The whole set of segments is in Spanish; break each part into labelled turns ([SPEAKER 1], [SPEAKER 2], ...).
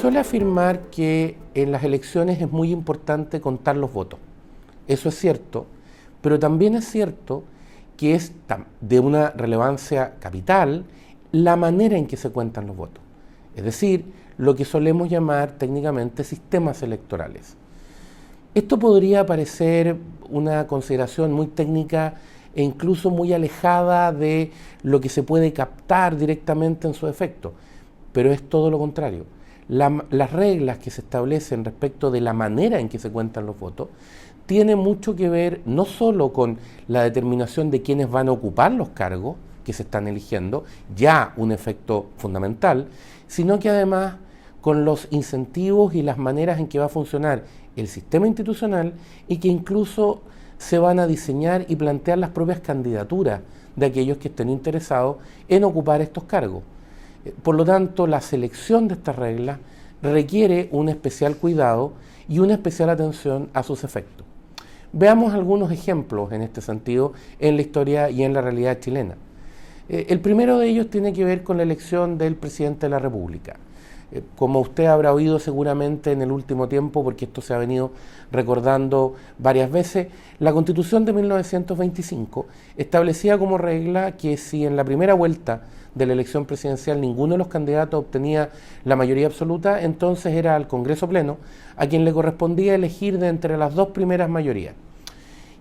[SPEAKER 1] suele afirmar que en las elecciones es muy importante contar los votos. Eso es cierto, pero también es cierto que es de una relevancia capital la manera en que se cuentan los votos. Es decir, lo que solemos llamar técnicamente sistemas electorales. Esto podría parecer una consideración muy técnica e incluso muy alejada de lo que se puede captar directamente en su efecto, pero es todo lo contrario. Las reglas que se establecen respecto de la manera en que se cuentan los votos tienen mucho que ver no solo con la determinación de quiénes van a ocupar los cargos que se están eligiendo, ya un efecto fundamental, sino que además con los incentivos y las maneras en que va a funcionar el sistema institucional y que incluso se van a diseñar y plantear las propias candidaturas de aquellos que estén interesados en ocupar estos cargos. Por lo tanto, la selección de estas reglas requiere un especial cuidado y una especial atención a sus efectos. Veamos algunos ejemplos en este sentido en la historia y en la realidad chilena. El primero de ellos tiene que ver con la elección del presidente de la República. Como usted habrá oído seguramente en el último tiempo, porque esto se ha venido recordando varias veces, la Constitución de 1925 establecía como regla que si en la primera vuelta de la elección presidencial ninguno de los candidatos obtenía la mayoría absoluta, entonces era al Congreso Pleno a quien le correspondía elegir de entre las dos primeras mayorías.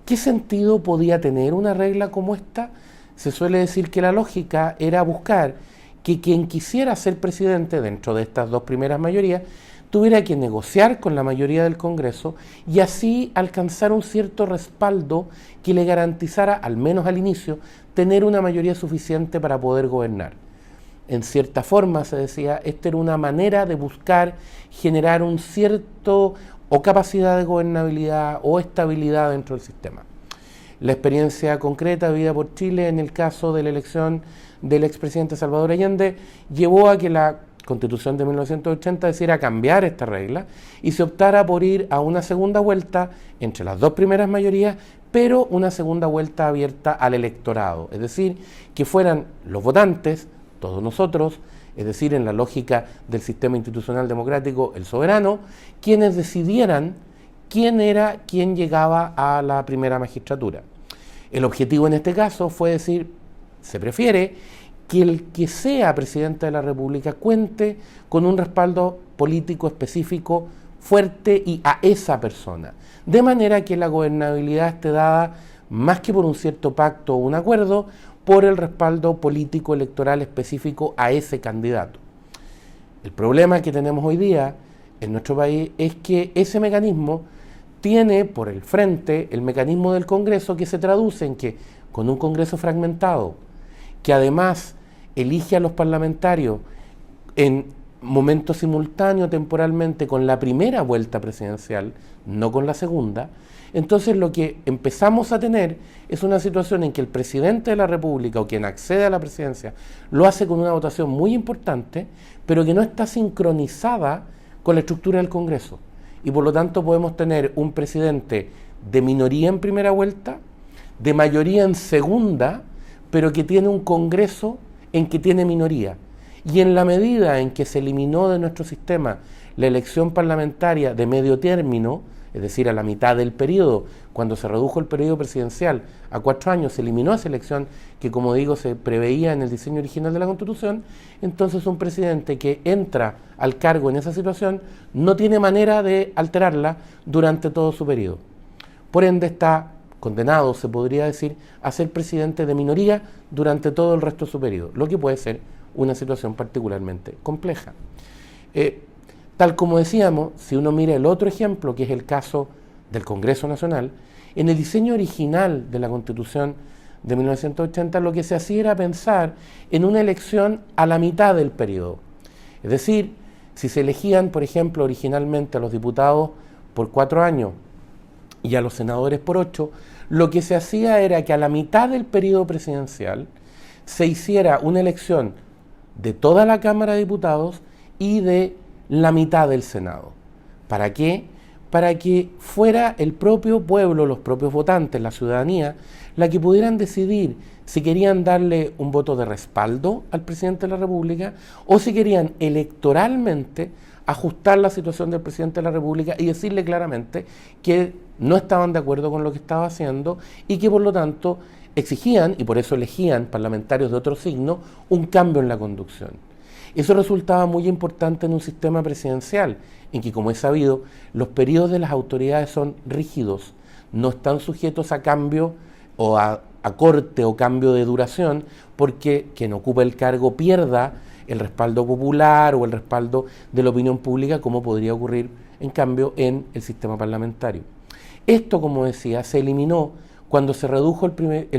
[SPEAKER 1] ¿Qué sentido podía tener una regla como esta? Se suele decir que la lógica era buscar que quien quisiera ser presidente dentro de estas dos primeras mayorías tuviera que negociar con la mayoría del Congreso y así alcanzar un cierto respaldo que le garantizara, al menos al inicio, tener una mayoría suficiente para poder gobernar. En cierta forma, se decía, esta era una manera de buscar generar un cierto o capacidad de gobernabilidad o estabilidad dentro del sistema. La experiencia concreta vivida por Chile en el caso de la elección del expresidente Salvador Allende llevó a que la Constitución de 1980 decidiera cambiar esta regla y se optara por ir a una segunda vuelta entre las dos primeras mayorías, pero una segunda vuelta abierta al electorado, es decir, que fueran los votantes, todos nosotros, es decir, en la lógica del sistema institucional democrático, el soberano, quienes decidieran quién era quien llegaba a la primera magistratura. El objetivo en este caso fue decir, se prefiere que el que sea presidente de la República cuente con un respaldo político específico fuerte y a esa persona, de manera que la gobernabilidad esté dada más que por un cierto pacto o un acuerdo, por el respaldo político electoral específico a ese candidato. El problema que tenemos hoy día en nuestro país es que ese mecanismo tiene por el frente el mecanismo del Congreso, que se traduce en que con un Congreso fragmentado, que además elige a los parlamentarios en momento simultáneo temporalmente con la primera vuelta presidencial, no con la segunda, entonces lo que empezamos a tener es una situación en que el presidente de la República o quien accede a la presidencia lo hace con una votación muy importante, pero que no está sincronizada con la estructura del Congreso. Y por lo tanto podemos tener un presidente de minoría en primera vuelta, de mayoría en segunda, pero que tiene un Congreso en que tiene minoría. Y en la medida en que se eliminó de nuestro sistema la elección parlamentaria de medio término, es decir, a la mitad del periodo, cuando se redujo el periodo presidencial a 4 años, se eliminó esa elección que, como digo, se preveía en el diseño original de la Constitución, entonces un presidente que entra al cargo en esa situación no tiene manera de alterarla durante todo su periodo. Por ende, está condenado, se podría decir, a ser presidente de minoría durante todo el resto de su periodo, lo que puede ser una situación particularmente compleja. Tal como decíamos, si uno mira el otro ejemplo, que es el caso del Congreso Nacional, en el diseño original de la Constitución de 1980 lo que se hacía era pensar en una elección a la mitad del periodo. Es decir, si se elegían, por ejemplo, originalmente a los diputados por 4 años y a los senadores por 8, lo que se hacía era que a la mitad del periodo presidencial se hiciera una elección de toda la Cámara de Diputados y de la mitad del Senado. ¿Para qué? Para que fuera el propio pueblo, los propios votantes, la ciudadanía, la que pudieran decidir si querían darle un voto de respaldo al presidente de la República o si querían electoralmente ajustar la situación del presidente de la República y decirle claramente que no estaban de acuerdo con lo que estaba haciendo y que por lo tanto exigían, y por eso elegían parlamentarios de otro signo, un cambio en la conducción. Eso resultaba muy importante en un sistema presidencial, en que, como es sabido, los periodos de las autoridades son rígidos, no están sujetos a cambio o a corte o cambio de duración, porque quien ocupa el cargo pierda el respaldo popular o el respaldo de la opinión pública, como podría ocurrir, en cambio, en el sistema parlamentario. Esto, como decía, se eliminó cuando se redujo el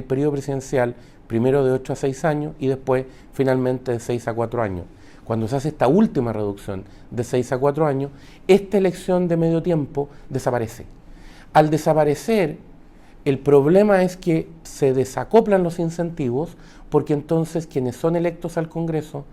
[SPEAKER 1] periodo presidencial, primero de 8 a 6 años y después, finalmente, de 6 a 4 años. Cuando se hace esta última reducción de 6 a 4 años, esta elección de medio tiempo desaparece. Al desaparecer, el problema es que se desacoplan los incentivos, porque entonces quienes son electos al Congreso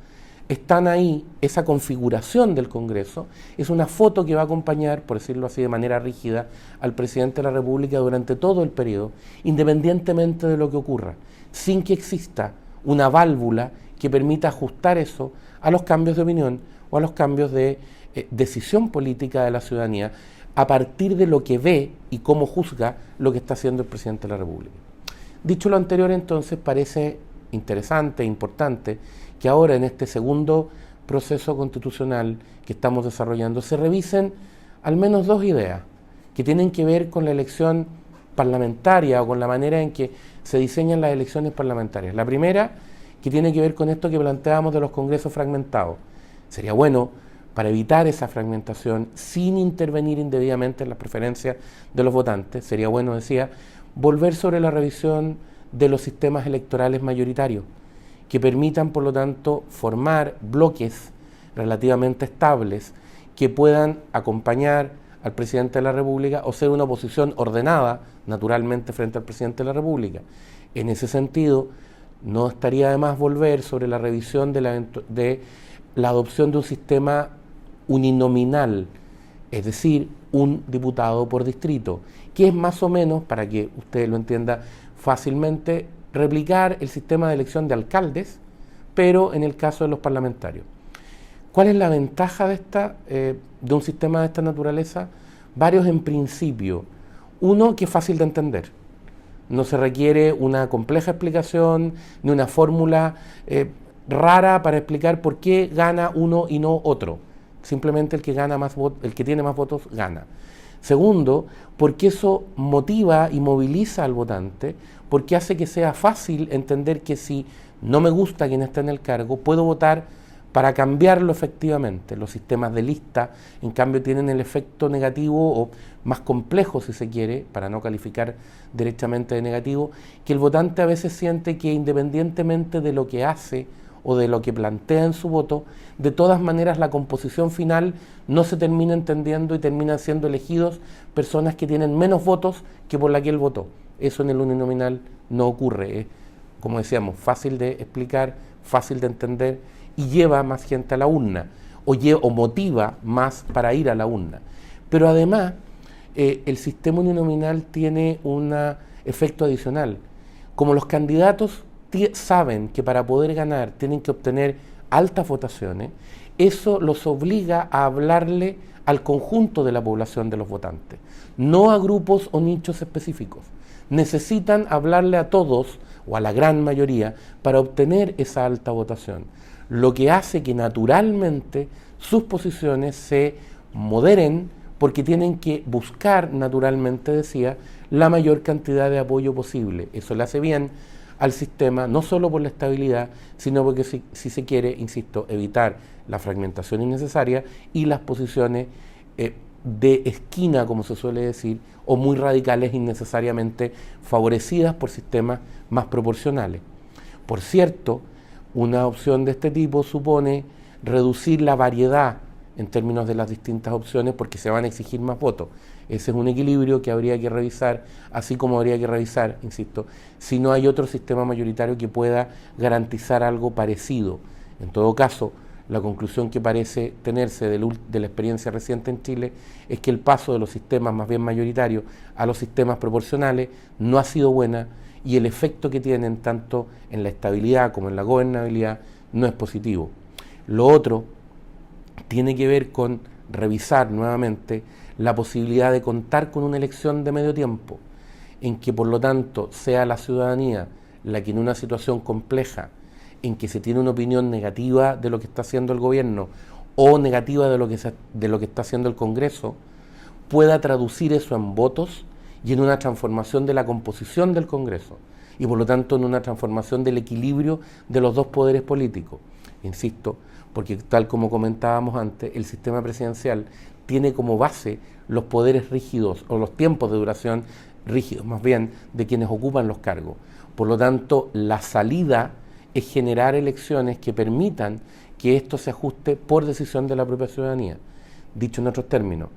[SPEAKER 1] están ahí. Esa configuración del Congreso es una foto que va a acompañar, por decirlo así de manera rígida, al presidente de la República durante todo el periodo, independientemente de lo que ocurra, sin que exista una válvula que permita ajustar eso a los cambios de opinión o a los cambios de decisión política de la ciudadanía a partir de lo que ve y cómo juzga lo que está haciendo el presidente de la República. Dicho lo anterior, entonces, parece interesante e importante que ahora, en este segundo proceso constitucional que estamos desarrollando, se revisen al menos dos ideas que tienen que ver con la elección parlamentaria o con la manera en que se diseñan las elecciones parlamentarias. La primera, que tiene que ver con esto que planteábamos de los congresos fragmentados. Sería bueno, para evitar esa fragmentación, sin intervenir indebidamente en las preferencias de los votantes, sería bueno, decía, volver sobre la revisión de los sistemas electorales mayoritarios, que permitan, por lo tanto, formar bloques relativamente estables que puedan acompañar al presidente de la República o ser una oposición ordenada, naturalmente, frente al presidente de la República. En ese sentido, no estaría de más volver sobre la revisión de la adopción de un sistema uninominal, es decir, un diputado por distrito, que es más o menos, para que usted lo entienda fácilmente, replicar el sistema de elección de alcaldes, pero en el caso de los parlamentarios. ¿Cuál es la ventaja de un sistema de esta naturaleza? Varios en principio. Uno, que es fácil de entender. No se requiere una compleja explicación ni una fórmula rara para explicar por qué gana uno y no otro. Simplemente el que tiene más votos gana. Segundo, porque eso motiva y moviliza al votante, porque hace que sea fácil entender que si no me gusta quien está en el cargo, puedo votar para cambiarlo efectivamente. Los sistemas de lista, en cambio, tienen el efecto negativo o más complejo, si se quiere, para no calificar derechamente de negativo, que el votante a veces siente que independientemente de lo que hace o de lo que plantea en su voto, de todas maneras la composición final no se termina entendiendo y terminan siendo elegidos personas que tienen menos votos que por la que él votó. Eso en el uninominal no ocurre. Es, como decíamos, fácil de explicar, fácil de entender y lleva más gente a la urna o motiva más para ir a la urna. Pero además, el sistema uninominal tiene un efecto adicional. Como los candidatos saben que para poder ganar tienen que obtener altas votaciones, eso los obliga a hablarle al conjunto de la población de los votantes, no a grupos o nichos específicos. Necesitan hablarle a todos o a la gran mayoría para obtener esa alta votación, lo que hace que naturalmente sus posiciones se moderen, porque tienen que buscar, naturalmente decía, la mayor cantidad de apoyo posible. Eso le hace bien al sistema, no solo por la estabilidad, sino porque si se quiere, insisto, evitar la fragmentación innecesaria y las posiciones de esquina, como se suele decir, o muy radicales innecesariamente favorecidas por sistemas más proporcionales. Por cierto, una opción de este tipo supone reducir la variedad en términos de las distintas opciones, porque se van a exigir más votos. Ese es un equilibrio que habría que revisar, así como habría que revisar, insisto, si no hay otro sistema mayoritario que pueda garantizar algo parecido. En todo caso, la conclusión que parece tenerse de la experiencia reciente en Chile es que el paso de los sistemas más bien mayoritarios a los sistemas proporcionales no ha sido buena, y el efecto que tienen tanto en la estabilidad como en la gobernabilidad no es positivo. Lo otro tiene que ver con revisar nuevamente la posibilidad de contar con una elección de medio tiempo, en que por lo tanto sea la ciudadanía la que en una situación compleja, en que se tiene una opinión negativa de lo que está haciendo el gobierno o negativa de lo que está haciendo el Congreso, pueda traducir eso en votos y en una transformación de la composición del Congreso y por lo tanto en una transformación del equilibrio de los dos poderes políticos. Insisto, porque tal como comentábamos antes, el sistema presidencial tiene como base los poderes rígidos o los tiempos de duración rígidos, más bien, de quienes ocupan los cargos. Por lo tanto, la salida es generar elecciones que permitan que esto se ajuste por decisión de la propia ciudadanía. Dicho en otros términos,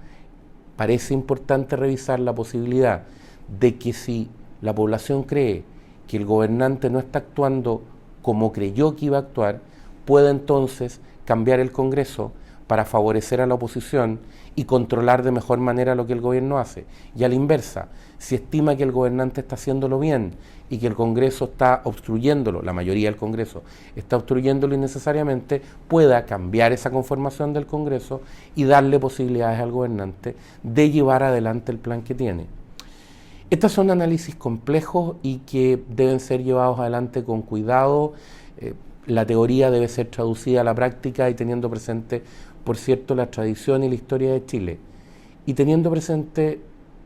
[SPEAKER 1] parece importante revisar la posibilidad de que si la población cree que el gobernante no está actuando como creyó que iba a actuar, pueda entonces cambiar el Congreso para favorecer a la oposición y controlar de mejor manera lo que el gobierno hace. Y a la inversa, si estima que el gobernante está haciéndolo bien y que el Congreso está obstruyéndolo, la mayoría del Congreso está obstruyéndolo innecesariamente, pueda cambiar esa conformación del Congreso y darle posibilidades al gobernante de llevar adelante el plan que tiene. Estos son análisis complejos y que deben ser llevados adelante con cuidado. La teoría debe ser traducida a la práctica y teniendo presente, por cierto, la tradición y la historia de Chile. Y teniendo presente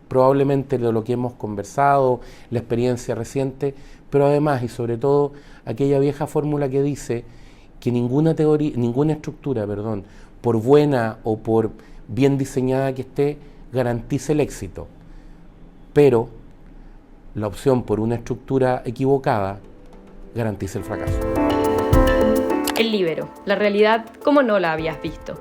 [SPEAKER 1] probablemente de lo que hemos conversado, la experiencia reciente, pero además y sobre todo aquella vieja fórmula que dice que ninguna estructura, por buena o por bien diseñada que esté, garantice el éxito. Pero la opción por una estructura equivocada garantiza el fracaso.
[SPEAKER 2] El Líbero, la realidad como no la habías visto.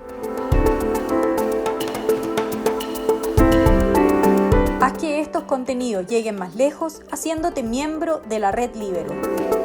[SPEAKER 3] Haz que estos contenidos lleguen más lejos haciéndote miembro de la Red Líbero.